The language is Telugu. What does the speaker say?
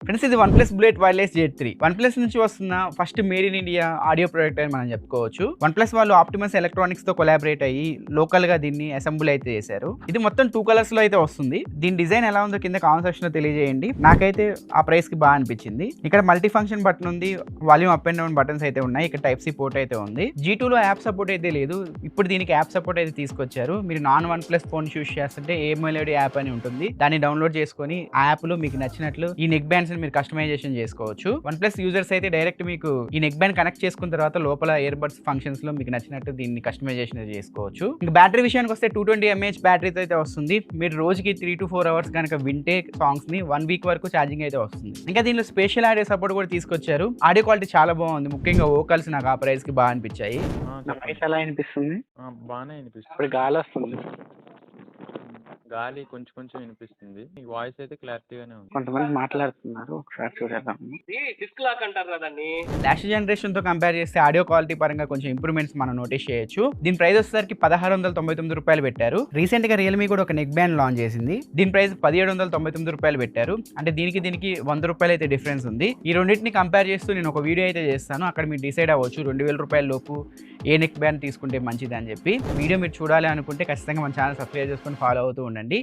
ఫ్రెండ్స్ ఇది OnePlus Blade Wireless Z3. OnePlus నుంచి వస్తున్న first made in India audio product అని మనం చెప్పుకోవచ్చు. OnePlus వాళ్ళు ఆప్టిమస్ ఎలక్ట్రానిక్స్ తో కొలాబరేట్ అయ్యి లోకల్ గా దీన్ని అసెంబుల్ అయితే చేశారు. ఇది మొత్తం 2 కలర్స్ లో అయితే వస్తుంది. దీని డిజైన్ ఎలా ఉందో కింద కామెంట్ సెక్షన్ లో తెలియజేయండి. నాకైతే ఆ ప్రైస్ కి బాగా అనిపించింది. ఇక్కడ మల్టీ ఫంక్షన్ బటన్ ఉంది, volume up and down buttons అయితే ఉన్నాయి. ఇక్కడ టైప్ సి పోర్ట్ అయితే ఉంది. G2 లో యాప్ సపోర్ట్ అయితే లేదు. ఇప్పుడు దీనికి యాప్ సపోర్ట్ అయితే తీసుకొచ్చారు. మీరు నాన్ OnePlus ఫోన్ యూస్ చేస్తుంటే AMOLED యాప్ అని ఉంటుంది. దాన్ని డౌన్లోడ్ చేసుకొని ఆ యాప్ లో మీకు నచ్చినట్లు ఈ నెక్ బ్యాండ్స్ మీరు కస్టమైజేషన్ చేసుకోవచ్చు. OnePlus యూజర్స్ అయితే డైరెక్ట్ మీకు ఈ నెక్ బ్యాండ్ కనెక్ట్ చేసుకున్న తర్వాత లోపల ఇయర్ బడ్స్ ఫంక్షన్స్ లో మీకు నచ్చినట్టు దీన్ని కస్టమైజేషన్ చేసుకోవచ్చు. ఇంకా బ్యాటరీ విషయానికి వస్తే 220 mAh బ్యాటరీతో అయితే వస్తుంది. మీరు రోజుకి 3 to 4 hours కనుక వింటే సాంగ్స్ ని 1 week వరకు ఛార్జింగ్ అయితే వస్తుంది. ఇంకా దీనిలో స్పెషల్ ఆడియో సపోర్ట్ కూడా తీసుకొచ్చారు. ఆడియో క్వాలిటీ చాలా బాగుంది. ముఖ్యంగా వోకల్స్ నాకు ఆ ప్రైస్ కి బాగా అనిపించాయి. ఎలా అనిపిస్తుంది? బాగానే వినిపిస్తుంది. ఇప్పుడు గాలి వస్తుంది. గాలి కొంచెం కొంచెం వినిపిస్తుంది. మీ వాయిస్ అయితే క్లారిటీగానే ఉంది. కొంతమంది మాట్లాడుతున్నారు, ఒకసారి చూసేద్దాం. లాస్ట్ జనరేషన్ తో కంపేర్ చేస్తే ఆడియో క్వాలిటీ పరంగా కొంచెం ఇంప్రూవ్మెంట్స్ మనం నోటీస్ చేయొచ్చు. దీని ప్రైస్ వచ్చేసరికి 1699 రూపాయలు పెట్టారు. రీసెంట్ గా రియల్మీ కూడా ఒక నెక్ బ్యాండ్ లాంచ్ చేసింది. దీని ప్రైస్ 1799 రూపాయలు పెట్టారు. అంటే దీనికి 100 రూపాయలు అయితే డిఫరెన్స్ ఉంది. ఈ రెండింటిని కంపేర్ చేస్తూ నేను ఒక వీడియో అయితే చేస్తాను. అక్కడ మీరు డిసైడ్ అవ్వచ్చు 2000 రూపాయల లోపు ఏ నెక్ బ్యాండ్ తీసుకుంటే మంచిది అని చెప్పి. వీడియో మీరు చూడాలి అనుకుంటే ఖచ్చితంగా మన ఛానల్ సబ్స్క్రైబ్ చేసుకొని ఫాలో అవుతూ ఉండండి.